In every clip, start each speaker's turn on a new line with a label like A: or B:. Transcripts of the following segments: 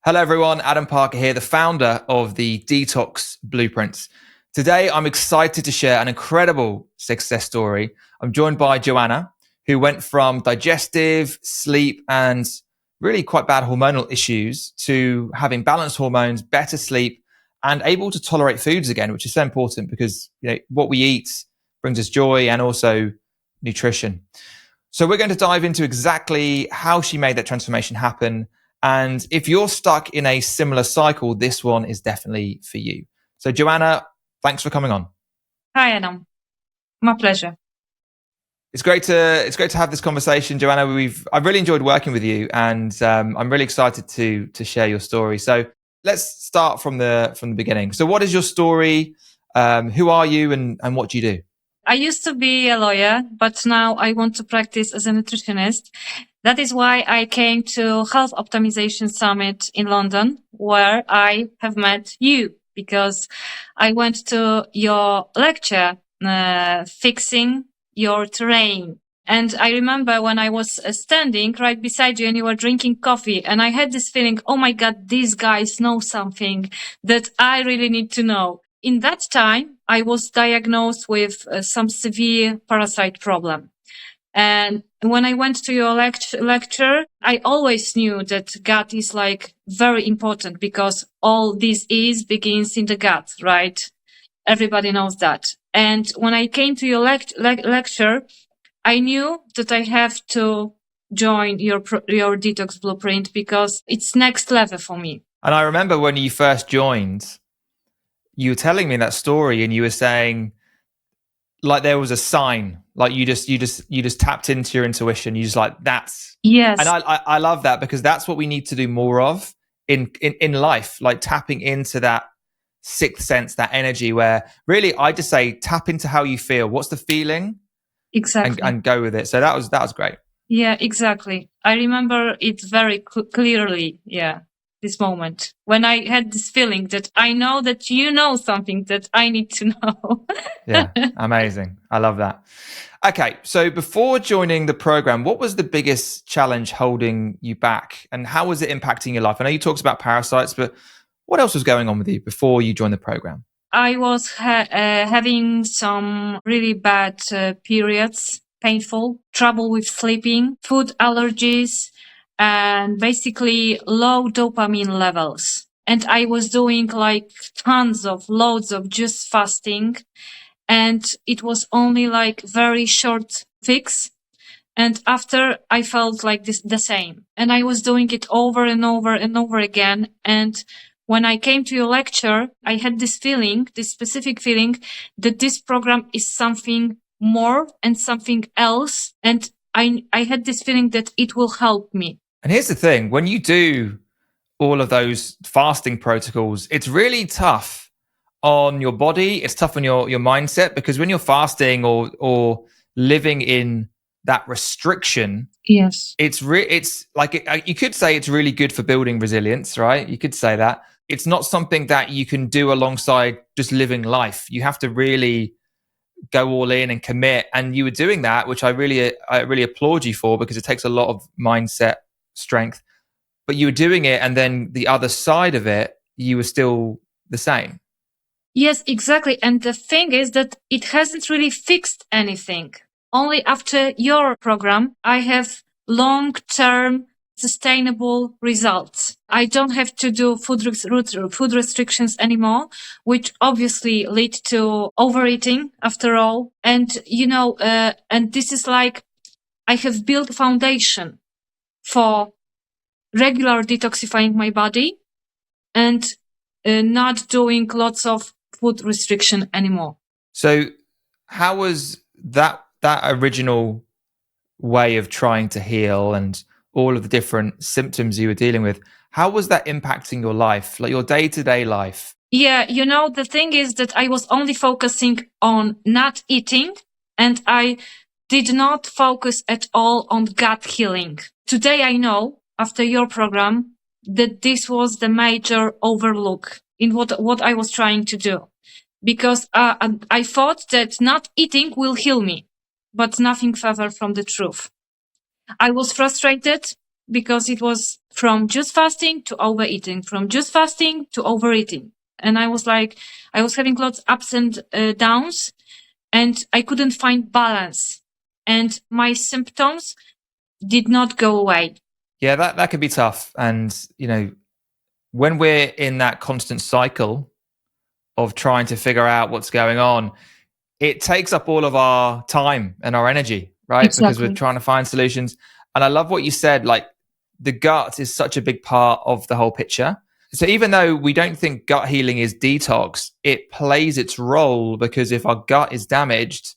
A: Hello, everyone. Adam Parker here, the founder of the Detox Blueprints. Today, I'm excited to share an incredible success story. I'm joined by Joanna, who went from digestive, sleep, and really quite bad hormonal issues to having balanced hormones, better sleep, and able to tolerate foods again, which is so important because what we eat brings us joy and also nutrition. So we're going to dive into exactly how she made that transformation happen. And if you're stuck in a similar cycle, this one is definitely for you. So Joanna, thanks for coming on.
B: Hi, Adam. My pleasure.
A: It's great to have this conversation, Joanna. I've really enjoyed working with you, and I'm really excited to share your story. So let's start from the beginning. So what is your story? Who are you, and what do you do?
B: I used to be a lawyer, but now I want to practice as a nutritionist. That is why I came to Health Optimization Summit in London, where I have met you, because I went to your lecture, Fixing Your Terrain. And I remember when I was standing right beside you and you were drinking coffee, and I had this feeling, oh my God, these guys know something that I really need to know. In that time, I was diagnosed with some severe parasite problem. And when I went to your lecture, I always knew that gut is like very important because all disease begins in the gut, right? Everybody knows that. And when I came to your lecture, I knew that I have to join your detox blueprint because it's next level for me.
A: And I remember when you first joined, you were telling me that story, and you were saying, like, there was a sign, like you just tapped into your intuition. You just like, that's
B: yes.
A: And I love that, because that's what we need to do more of in life, like tapping into that sixth sense, that energy, where really I just say tap into how you feel. What's the feeling?
B: Exactly.
A: And go with it. So that was great.
B: Yeah, exactly. I remember it very clearly. Yeah. This moment when I had this feeling that I know that you know something that I need to know.
A: Yeah, amazing. I love that. Okay, so before joining the program, what was the biggest challenge holding you back, and how was it impacting your life? I know you talked about parasites, but what else was going on with you before you joined the program?
B: I was having some really bad periods, painful, trouble with sleeping, food allergies, and basically low dopamine levels. And I was doing like loads of just fasting. And it was only like very short fix. And after I felt like the same, and I was doing it over and over and over again. And when I came to your lecture, I had this specific feeling that this program is something more and something else. And I had this feeling that it will help me.
A: And here's the thing, when you do all of those fasting protocols, it's really tough on your body. It's tough on your mindset, because when you're fasting or living in that restriction,
B: yes,
A: it's like you could say it's really good for building resilience, right? You could say that. It's not something that you can do alongside just living life. You have to really go all in and commit. And you were doing that, which I really applaud you for, because it takes a lot of mindset strength. But you were doing it, and then the other side of it, you were still the same.
B: Yes, exactly. And the thing is that it hasn't really fixed anything. Only after your program, I have long-term sustainable results. I don't have to do food restrictions anymore, which obviously lead to overeating after all. And, and this is like, I have built a foundation for regular detoxifying my body and not doing lots of food restriction anymore.
A: So how was that original way of trying to heal and all of the different symptoms you were dealing with, how was that impacting your life, like your day-to-day life?
B: Yeah, the thing is that I was only focusing on not eating, and I did not focus at all on gut healing. Today I know, after your program, that this was the major overlook in what I was trying to do. Because I thought that not eating will heal me, but nothing further from the truth. I was frustrated. because it was from juice fasting to overeating, from juice fasting to overeating. And I was having lots of ups and downs, and I couldn't find balance. And my symptoms did not go away.
A: Yeah, that could be tough. And, when we're in that constant cycle of trying to figure out what's going on, it takes up all of our time and our energy, right?
B: Exactly.
A: Because we're trying to find solutions. And I love what you said, like the gut is such a big part of the whole picture. So even though we don't think gut healing is detox, it plays its role, because if our gut is damaged,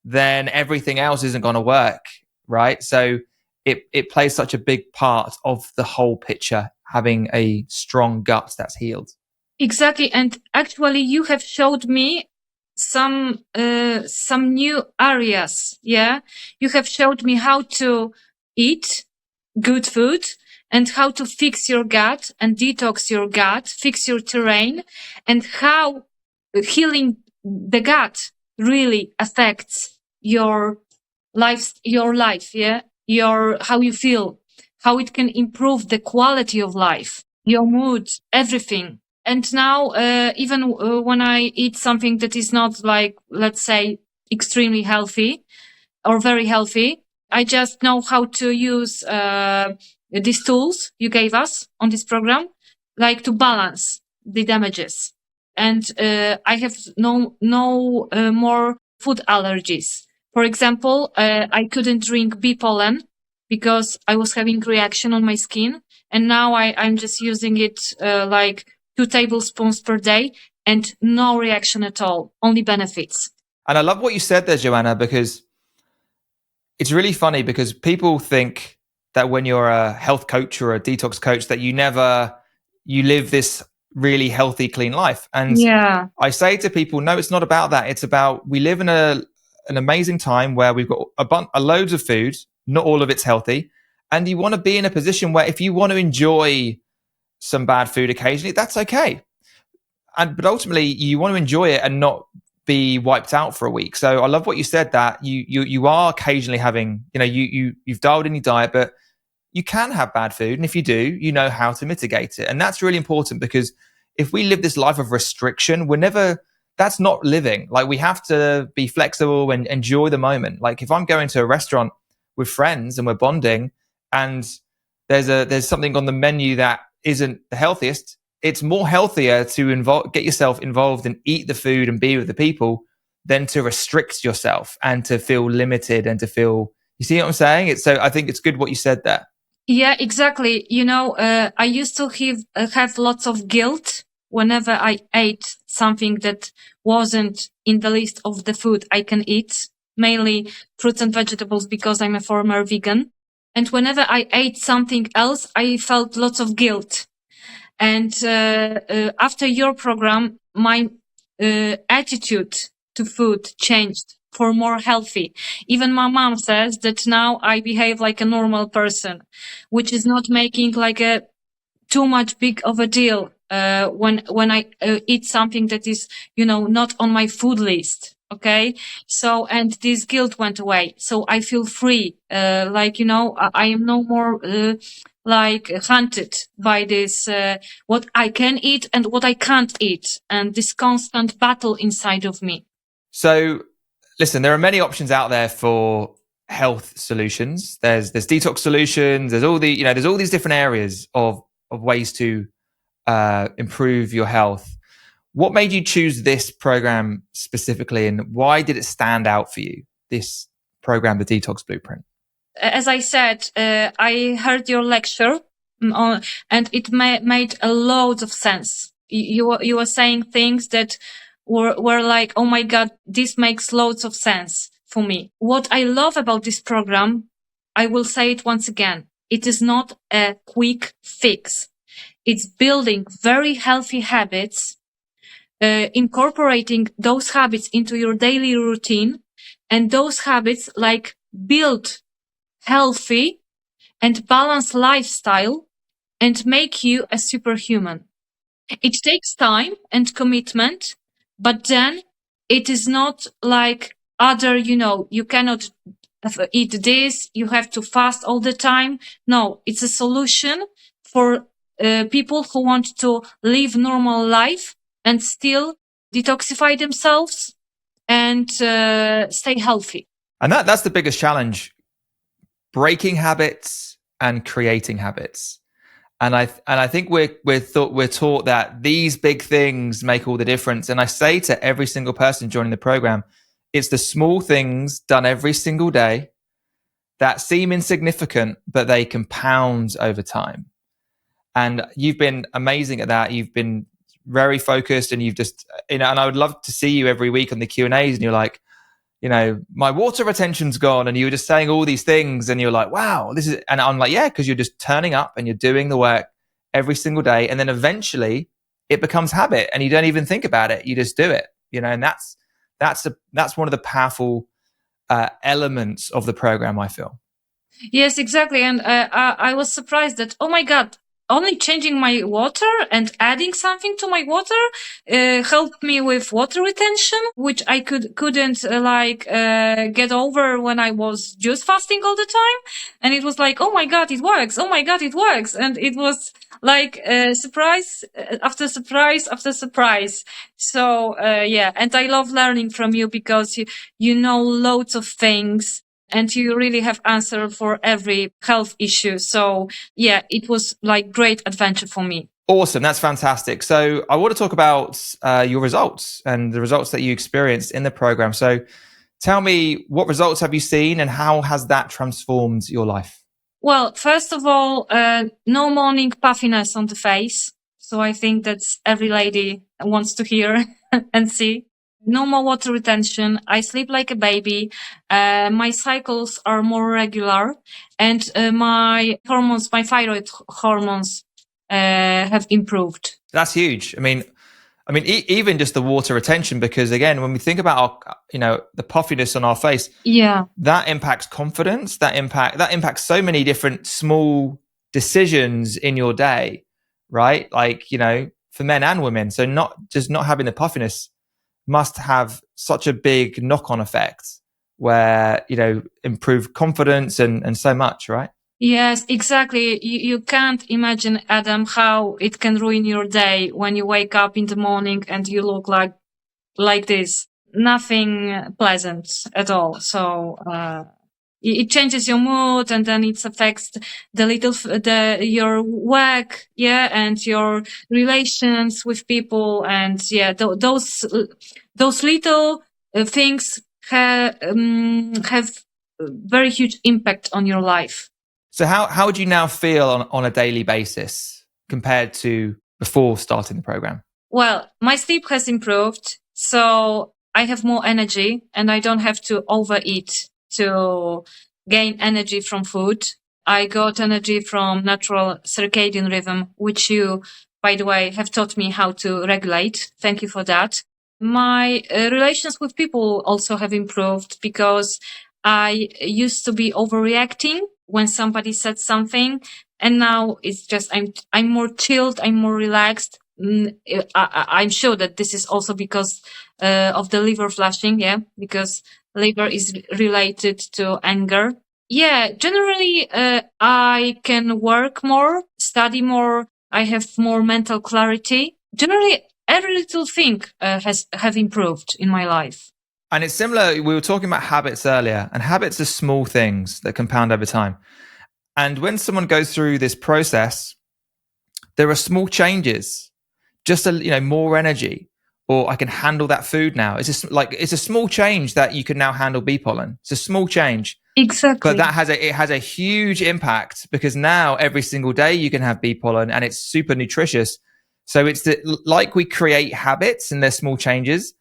A: then everything else isn't going to work, right? So it plays such a big part of the whole picture, having a strong gut that's healed.
B: Exactly. And actually you have showed me some new areas. Yeah. You have showed me how to eat good food and how to fix your gut and detox your gut, fix your terrain, and how healing the gut really affects your life, yeah, how you feel, how it can improve the quality of life, your mood, everything. And now, even when I eat something that is not like, let's say, extremely healthy or very healthy, I just know how to use these tools you gave us on this program, like to balance the damages. And I have no more food allergies. For example, I couldn't drink bee pollen because I was having reaction on my skin. And now I'm just using it like 2 tablespoons per day and no reaction at all, only benefits.
A: And I love what you said there, Joanna, because it's really funny, because people think that when you're a health coach or a detox coach that you live this really healthy, clean life. And
B: yeah,
A: I say to people, no, it's not about that. It's about, we live in an amazing time where we've got a loads of food, not all of it's healthy. And you want to be in a position where if you want to enjoy some bad food occasionally, that's okay. But ultimately you want to enjoy it and not be wiped out for a week. So I love what you said, that you are occasionally having, you've dialed in your diet, but you can have bad food. And if you do, you know how to mitigate it. And that's really important, because if we live this life of restriction, that's not living. Like, we have to be flexible and enjoy the moment. Like, if I'm going to a restaurant with friends and we're bonding, and there's something on the menu that isn't the healthiest, it's more healthier to get yourself involved and eat the food and be with the people than to restrict yourself and to feel limited and to feel, you see what I'm saying? So I think it's good what you said there.
B: Yeah, exactly. I used to have lots of guilt whenever I ate something that wasn't in the list of the food I can eat, mainly fruits and vegetables, because I'm a former vegan. And whenever I ate something else, I felt lots of guilt. And after your program, my attitude to food changed for more healthy. Even my mom says that now I behave like a normal person, which is not making like a too much big of a deal when I eat something that is, not on my food list. Okay. So, and this guilt went away. So I feel free. I am no more like hunted by this, what I can eat and what I can't eat, and this constant battle inside of me.
A: So listen, there are many options out there for health solutions. There's detox solutions. There's all these different areas of ways to improve your health. What made you choose this program specifically, and why did it stand out for you, this program, the Detox Blueprint?
B: As I said, I heard your lecture and it made a lot of sense. You were saying things that were like, oh my God, this makes loads of sense for me. What I love about this program, I will say it once again, it is not a quick fix. It's building very healthy habits, incorporating those habits into your daily routine, and those habits like build healthy and balanced lifestyle and make you a superhuman. It takes time and commitment, but then it is not like other, you cannot eat this, you have to fast all the time. No, it's a solution for people who want to live normal life and still detoxify themselves and stay healthy.
A: And that's the biggest challenge: breaking habits and creating habits. And I think we're taught that these big things make all the difference. And I say to every single person joining the program, it's the small things done every single day that seem insignificant, but they compound over time. And you've been amazing at that. You've been very focused, and you've just, and I would love to see you every week on the Q&As, and you're like, my water retention's gone, and you were just saying all these things, and you're like, wow, this is, and I'm like, yeah, because you're just turning up and you're doing the work every single day, and then eventually it becomes habit, and you don't even think about it, you just do it, and that's one of the powerful elements of the program, I feel.
B: Yes, exactly. And I was surprised that, oh my God, only changing my water and adding something to my water helped me with water retention, which I couldn't get over when I was juice fasting all the time. And it was like, oh my God, it works. Oh my God, it works. And it was like surprise after surprise after surprise. So yeah, and I love learning from you because you know loads of things. And you really have answer for every health issue. So yeah, it was like great adventure for me.
A: Awesome. That's fantastic. So I want to talk about your results and the results that you experienced in the program. So tell me, what results have you seen and how has that transformed your life?
B: Well, first of all, no morning puffiness on the face. So I think that's every lady wants to hear and see. No more water retention. I sleep like a baby. My cycles are more regular, and my hormones, my thyroid hormones, have improved.
A: That's huge. I mean, even just the water retention, because again, when we think about our, the puffiness on our face,
B: yeah,
A: that impacts confidence. That impacts so many different small decisions in your day, right? Like for men and women. So not having the puffiness must have such a big knock-on effect where improve confidence and so much, right?
B: Yes, exactly. You can't imagine, Adam, how it can ruin your day when you wake up in the morning and you look like this. Nothing pleasant at all. So it changes your mood, and then it affects your work, yeah, and your relations with people, and yeah, those little things have very huge impact on your life.
A: So how would you now feel on a daily basis compared to before starting the program?
B: Well, my sleep has improved, so I have more energy and I don't have to overeat to gain energy from food. I got energy from natural circadian rhythm, which you, by the way, have taught me how to regulate. Thank you for that. My relations with people also have improved because I used to be overreacting when somebody said something, and now it's just I'm more chilled, I'm more relaxed. I'm sure that this is also because of the liver flushing, yeah, because liver is related to anger. Yeah, generally, I can work more, study more. I have more mental clarity. Generally, every little thing have improved in my life.
A: And it's similar. We were talking about habits earlier, and habits are small things that compound over time. And when someone goes through this process, there are small changes, just more energy, or I can handle that food now. It's just it's a small change that you can now handle bee pollen. It's a small change.
B: Exactly.
A: But it has a huge impact because now every single day you can have bee pollen and it's super nutritious. So it's like we create habits and they're small changes.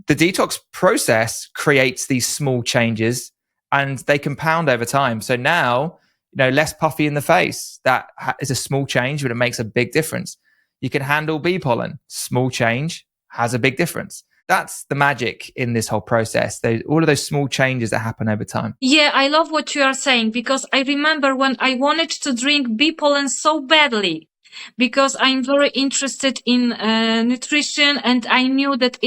A: The detox process creates these small changes and they compound over time. So now, less puffy in the face. That is a small change, but it makes a big difference. You can handle bee pollen. Small change has a big difference. That's the magic in this whole process. All of those small changes that happen over time.
B: Yeah, I love what you are saying because I remember when I wanted to drink bee pollen so badly. because I'm very interested in nutrition, and I knew that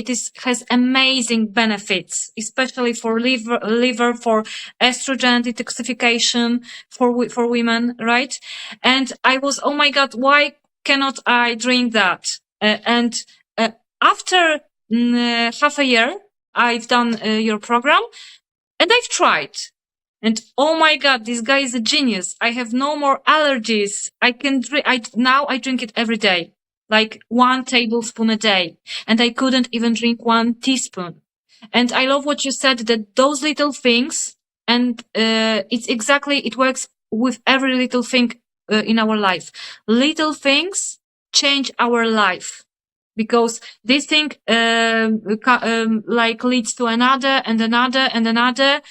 B: has amazing benefits, especially for liver, for estrogen detoxification for women, right? And I was, oh my God, why cannot I drink that? And after half a year, I've done your program, and I've tried. And oh my God, this guy is a genius. I have no more allergies. I can drink, now I drink it every day, like 1 tablespoon a day. And I couldn't even drink 1 teaspoon. And I love what you said, that those little things, and it works with every little thing in our life. Little things change our life, because this thing like leads to another and another and another,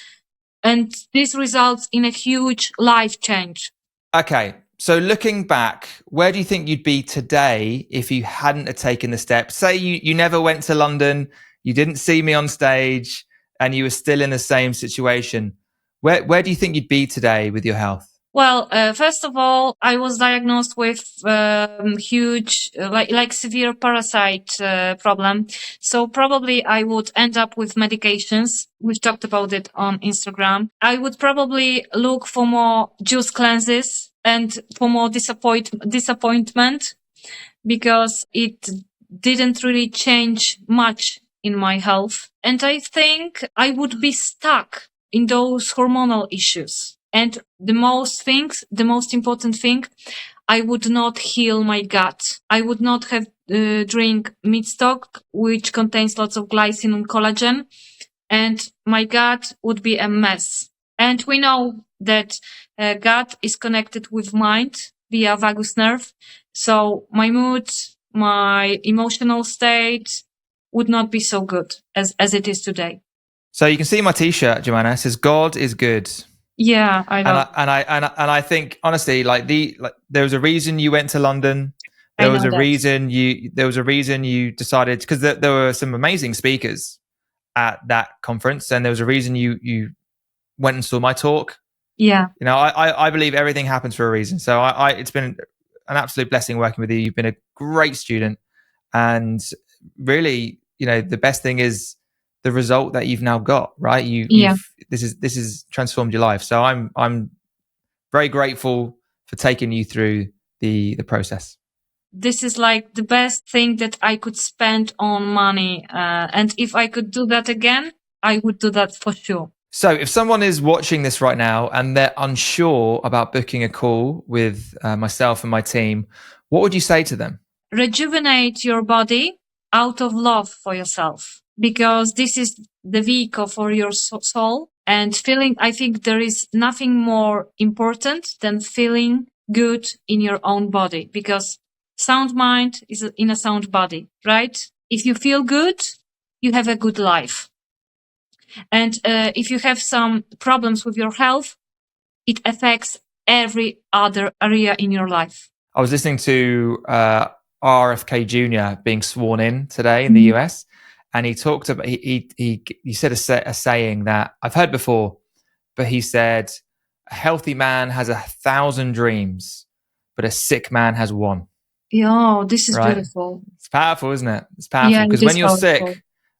B: and this results in a huge life change.
A: Okay, so looking back, where do you think you'd be today if you hadn't have taken the step? Say you never went to London, you didn't see me on stage, and you were still in the same situation. Where do you think you'd be today with your health?
B: Well, first of all, I was diagnosed with huge, like severe parasite problem. So probably I would end up with medications. We've talked about it on Instagram. I would probably look for more juice cleanses and for more disappointment, because it didn't really change much in my health. And I think I would be stuck in those hormonal issues. And the most important thing, I would not heal my gut. I would not have drink meat stock, which contains lots of glycine and collagen, and my gut would be a mess. And we know that gut is connected with mind via vagus nerve. So my mood, my emotional state would not be so good as it is today.
A: So you can see my T-shirt, Joanna. It says "God is good."
B: Yeah, I know.
A: And I think honestly, there was a reason you went to London. There was a reason you decided, because there were some amazing speakers at that conference, and there was a reason you went and saw my talk.
B: Yeah.
A: You know, I believe everything happens for a reason. So it's been an absolute blessing working with you. You've been a great student, and really, you know, the best thing is the result that you've now got, right? This is transformed your life. So I'm very grateful for taking you through the process.
B: This is like the best thing that I could spend on money. And if I could do that again, I would do that for sure.
A: So if someone is watching this right now and they're unsure about booking a call with myself and my team, what would you say to them?
B: Rejuvenate your body out of love for yourself, because this is the vehicle for your soul. And I think there is nothing more important than feeling good in your own body, because sound mind is in a sound body, right? If you feel good, you have a good life. And if you have some problems with your health, it affects every other area in your life.
A: I was listening to RFK Jr. being sworn in today in the US, and he talked about he said a saying that I've heard before, but he said, "A healthy man has 1,000 dreams, but a sick man has one."
B: Yeah, this is beautiful.
A: It's powerful, isn't it? It's powerful, because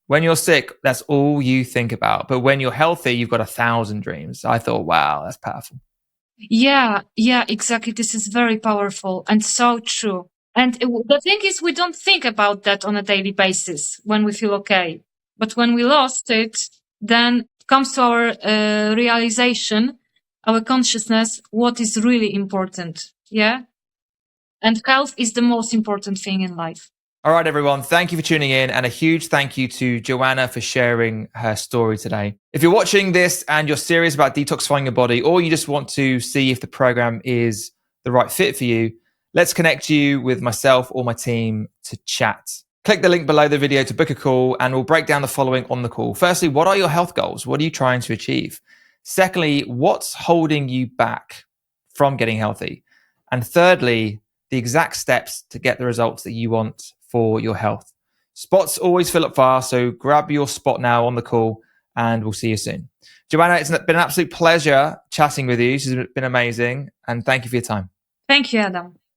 A: when you're sick, that's all you think about. But when you're healthy, you've got 1,000 dreams. I thought, wow, that's powerful.
B: Yeah, exactly. This is very powerful and so true. And the thing is, we don't think about that on a daily basis when we feel okay. But when we lost it, then it comes to our realization, our consciousness, what is really important. Yeah. And health is the most important thing in life.
A: All right, everyone. Thank you for tuning in, and a huge thank you to Joanna for sharing her story today. If you're watching this and you're serious about detoxifying your body, or you just want to see if the program is the right fit for you, let's connect you with myself or my team to chat. Click the link below the video to book a call, and we'll break down the following on the call. Firstly, what are your health goals? What are you trying to achieve? Secondly, what's holding you back from getting healthy? And thirdly, the exact steps to get the results that you want for your health. Spots always fill up fast, so grab your spot now on the call, and we'll see you soon. Joanna, it's been an absolute pleasure chatting with you. She's been amazing, and thank you for your time.
B: Thank you, Adam.